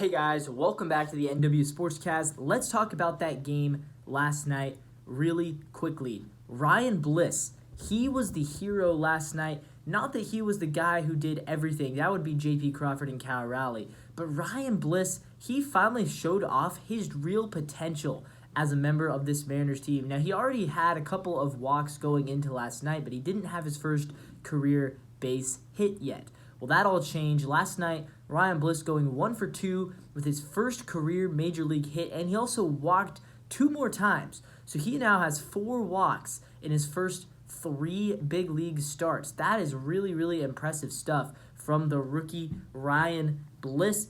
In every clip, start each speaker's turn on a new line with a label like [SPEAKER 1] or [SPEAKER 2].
[SPEAKER 1] Hey guys, welcome back to the NW Sportscast. Let's talk about that game last night really quickly. Ryan Bliss, he was the hero last night. Not that he was the guy who did everything. That would be J.P. Crawford and Cal Raleigh. But Ryan Bliss, he finally showed off his real potential as a member of this Mariners team. Now, he already had a couple of walks going into last night, but he didn't have his first career base hit yet. Well, that all changed. Last night, Ryan Bliss going 1 for 2 with his first career major league hit, and he also walked 2 more times. So he now has 4 walks in his first 3 big league starts. That is really, really impressive stuff from the rookie Ryan Bliss.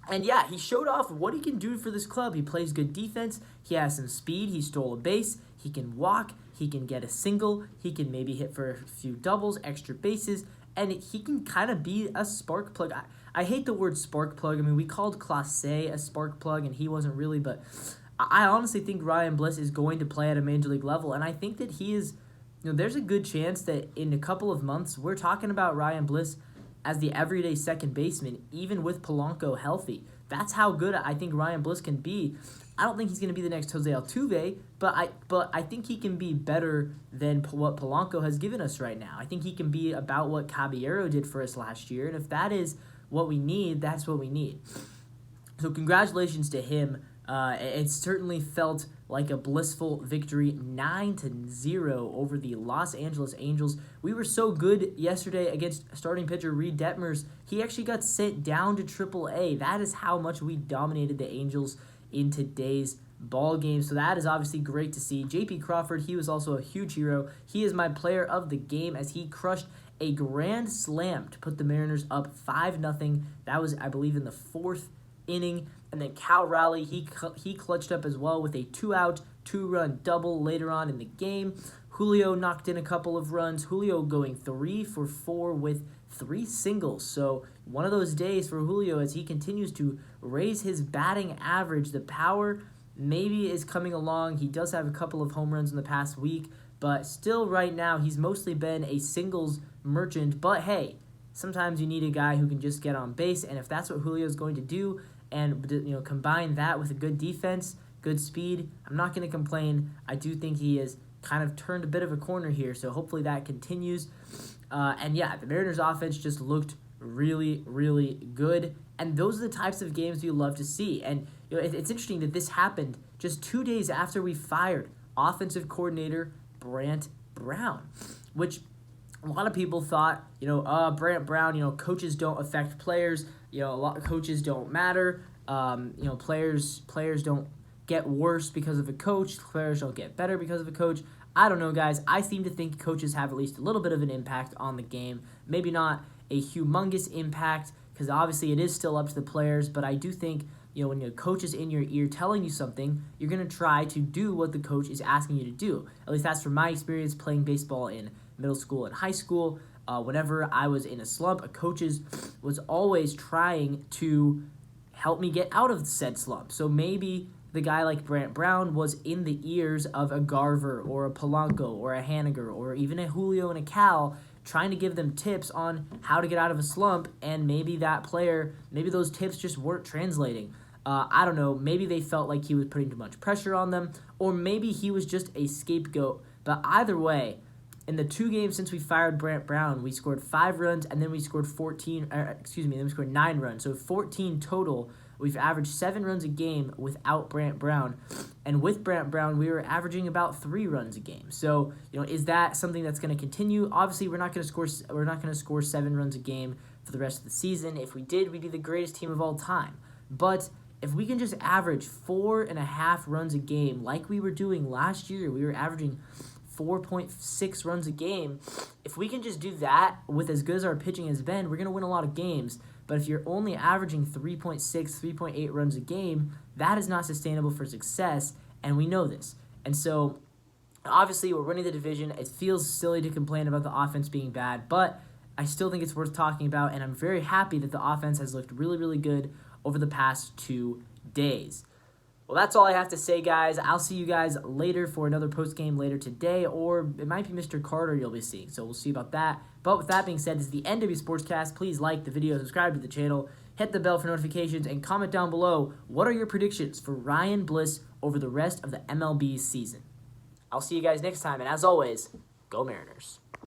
[SPEAKER 1] And yeah, he showed off what he can do for this club. He plays good defense. He has some speed. He stole a base. He can walk. He can get a single. He can maybe hit for a few doubles, extra bases. And he can kind of be a spark plug. I hate the word spark plug. I mean, we called Clase a spark plug, and he wasn't really. But I honestly think Ryan Bliss is going to play at a major league level. And I think that he is, there's a good chance that in a couple of months, we're talking about Ryan Bliss as the everyday second baseman, even with Polanco healthy. That's how good I think Ryan Bliss can be. I don't think he's going to be the next Jose Altuve, but I think he can be better than what Polanco has given us right now. I think he can be about what Caballero did for us last year, and if that is what we need, that's what we need. So congratulations to him. It certainly felt like a blissful victory, 9-0 over the Los Angeles Angels. We were so good yesterday against starting pitcher Reed Detmers. He actually got sent down to AAA. That is how much we dominated the Angels in today's ball game. So that is obviously great to see. J.P. Crawford, he was also a huge hero. He is my player of the game as he crushed a grand slam to put the Mariners up 5-0. That was, I believe, in the 4th inning. And then Cal Raleigh, he clutched up as well with a 2-out, 2-run double later on in the game. Julio knocked in a couple of runs. Julio going 3 for 4 with 3 singles. So one of those days for Julio as he continues to raise his batting average. The power maybe is coming along. He does have a couple of home runs in the past week, but still right now he's mostly been a singles merchant. But hey, sometimes you need a guy who can just get on base, and if that's what Julio's going to do, and combine that with a good defense, good speed, I'm not going to complain. I do think he has kind of turned a bit of a corner here, so hopefully that continues. And yeah, the Mariners offense just looked really, really good, and those are the types of games you love to see. And it's interesting that this happened just 2 days after we fired offensive coordinator Brant Brown, which a lot of people thought, Brant Brown, coaches don't affect players. A lot of coaches don't matter. Players don't get worse because of a coach. Players don't get better because of a coach. I don't know, guys. I seem to think coaches have at least a little bit of an impact on the game. Maybe not a humongous impact because obviously it is still up to the players, but I do think when your coach is in your ear telling you something, you're going to try to do what the coach is asking you to do. At least that's from my experience playing baseball in middle school and high school. Whenever I was in a slump, a coach was always trying to help me get out of said slump. So maybe the guy like Brant Brown was in the ears of a Garver or a Polanco or a Haniger or even a Julio and a Cal, trying to give them tips on how to get out of a slump, and maybe those tips just weren't translating. I don't know, maybe they felt like he was putting too much pressure on them, or maybe he was just a scapegoat. But either way, in the 2 games since we fired Brant Brown, we scored 5 runs, and then we scored 9 runs. So 14 total. We've averaged 7 runs a game without Brant Brown. And with Brant Brown, we were averaging about 3 runs a game. So, is that something that's going to continue? Obviously, we're not going to score 7 runs a game for the rest of the season. If we did, we'd be the greatest team of all time. But if we can just average 4.5 runs a game like we were doing last year, we were averaging 4.6 runs a game. If we can just do that with as good as our pitching has been, we're going to win a lot of games. But if you're only averaging 3.6, 3.8 runs a game, that is not sustainable for success, and we know this. And so, obviously, we're winning the division. It feels silly to complain about the offense being bad, but I still think it's worth talking about, and I'm very happy that the offense has looked really, really good over the past 2 days. Well, that's all I have to say, guys. I'll see you guys later for another post-game later today, or it might be Mr. Carter you'll be seeing, so we'll see about that. But with that being said, this is the NW Sportscast. Please like the video, subscribe to the channel, hit the bell for notifications, and comment down below what are your predictions for Ryan Bliss over the rest of the MLB season. I'll see you guys next time, and as always, go Mariners.